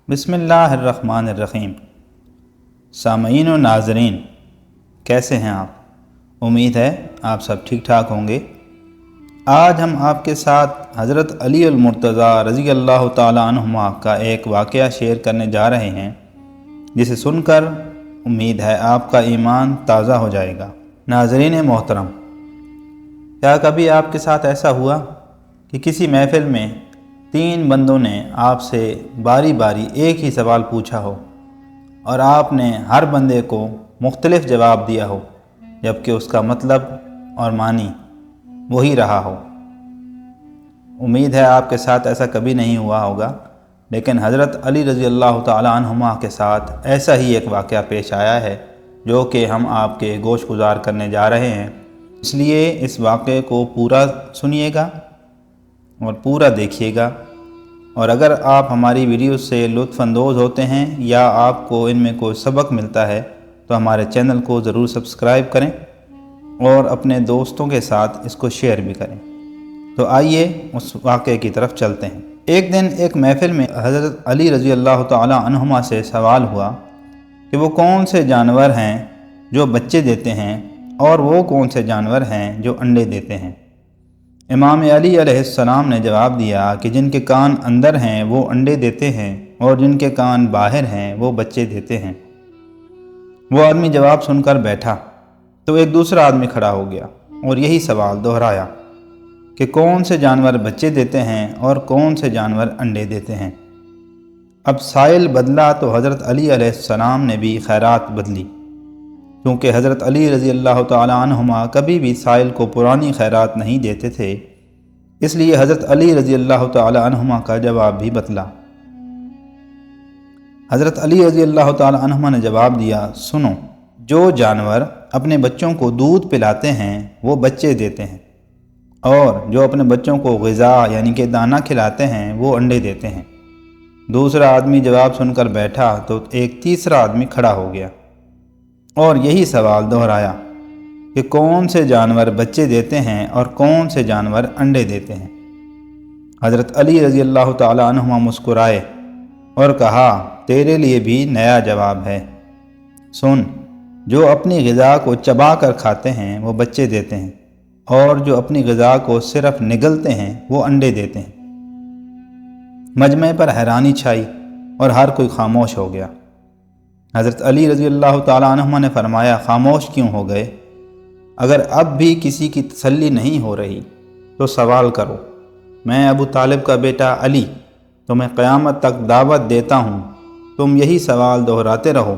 بسم اللہ الرحمن الرحیم۔ سامعین و ناظرین، کیسے ہیں آپ؟ امید ہے آپ سب ٹھیک ٹھاک ہوں گے۔ آج ہم آپ کے ساتھ حضرت علی المرتضیٰ رضی اللہ تعالیٰ عنہما کا ایک واقعہ شیئر کرنے جا رہے ہیں، جسے سن کر امید ہے آپ کا ایمان تازہ ہو جائے گا۔ ناظرین محترم، کیا کبھی آپ کے ساتھ ایسا ہوا کہ کسی محفل میں 3 بندوں نے آپ سے باری باری ایک ہی سوال پوچھا ہو اور آپ نے ہر بندے کو مختلف جواب دیا ہو، جبکہ اس کا مطلب اور معنی وہی رہا ہو؟ امید ہے آپ کے ساتھ ایسا کبھی نہیں ہوا ہوگا، لیکن حضرت علی رضی اللہ تعالیٰ عنہما کے ساتھ ایسا ہی ایک واقعہ پیش آیا ہے، جو کہ ہم آپ کے گوش گزار کرنے جا رہے ہیں۔ اس لیے اس واقعے کو پورا سنیے گا اور پورا دیکھیے گا، اور اگر آپ ہماری ویڈیو سے لطف اندوز ہوتے ہیں یا آپ کو ان میں کوئی سبق ملتا ہے تو ہمارے چینل کو ضرور سبسکرائب کریں اور اپنے دوستوں کے ساتھ اس کو شیئر بھی کریں۔ تو آئیے اس واقعے کی طرف چلتے ہیں۔ ایک دن ایک محفل میں حضرت علی رضی اللہ تعالیٰ عنہما سے سوال ہوا کہ وہ کون سے جانور ہیں جو بچے دیتے ہیں اور وہ کون سے جانور ہیں جو انڈے دیتے ہیں۔ امام علی علیہ السلام نے جواب دیا کہ جن کے کان اندر ہیں وہ انڈے دیتے ہیں اور جن کے کان باہر ہیں وہ بچے دیتے ہیں۔ وہ آدمی جواب سن کر بیٹھا تو ایک دوسرا آدمی کھڑا ہو گیا اور یہی سوال دہرایا کہ کون سے جانور بچے دیتے ہیں اور کون سے جانور انڈے دیتے ہیں۔ اب سائل بدلا تو حضرت علی علیہ السلام نے بھی خیرات بدلی، کیونکہ حضرت علی رضی اللہ تعالیٰ عنہما کبھی بھی سائل کو پرانی خیرات نہیں دیتے تھے، اس لیے حضرت علی رضی اللہ تعالیٰ عنہما کا جواب بھی بدلا۔ حضرت علی رضی اللہ تعالیٰ عنہما نے جواب دیا، سنو، جو جانور اپنے بچوں کو دودھ پلاتے ہیں وہ بچے دیتے ہیں، اور جو اپنے بچوں کو غذا یعنی کہ دانہ کھلاتے ہیں وہ انڈے دیتے ہیں۔ دوسرا آدمی جواب سن کر بیٹھا تو ایک تیسرا آدمی کھڑا ہو گیا اور یہی سوال دہرایا کہ کون سے جانور بچے دیتے ہیں اور کون سے جانور انڈے دیتے ہیں۔ حضرت علی رضی اللہ تعالیٰ عنہما مسکرائے اور کہا، تیرے لیے بھی نیا جواب ہے، سن، جو اپنی غذا کو چبا کر کھاتے ہیں وہ بچے دیتے ہیں، اور جو اپنی غذا کو صرف نگلتے ہیں وہ انڈے دیتے ہیں۔ مجمع پر حیرانی چھائی اور ہر کوئی خاموش ہو گیا۔ حضرت علی رضی اللہ تعالیٰ عنہما نے فرمایا، خاموش کیوں ہو گئے؟ اگر اب بھی کسی کی تسلی نہیں ہو رہی تو سوال کرو۔ میں ابو طالب کا بیٹا علی تمہیں قیامت تک دعوت دیتا ہوں، تم یہی سوال دہراتے رہو،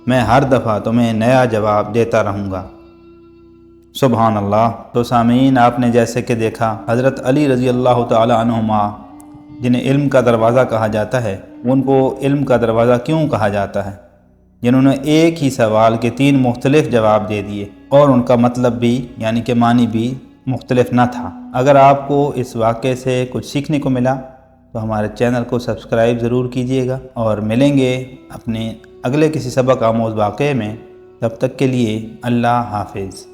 میں ہر دفعہ تمہیں نیا جواب دیتا رہوں گا۔ سبحان اللہ۔ تو سامعین، آپ نے جیسے کہ دیکھا، حضرت علی رضی اللہ تعالیٰ عنہما جنہیں علم کا دروازہ کہا جاتا ہے، ان کو علم کا دروازہ کیوں کہا جاتا ہے؟ جنہوں نے ایک ہی سوال کے 3 مختلف جواب دے دیے اور ان کا مطلب بھی یعنی کہ معنی بھی مختلف نہ تھا۔ اگر آپ کو اس واقعے سے کچھ سیکھنے کو ملا تو ہمارے چینل کو سبسکرائب ضرور کیجیے گا، اور ملیں گے اپنے اگلے کسی سبق آموز واقعے میں۔ تب تک کے لیے اللہ حافظ۔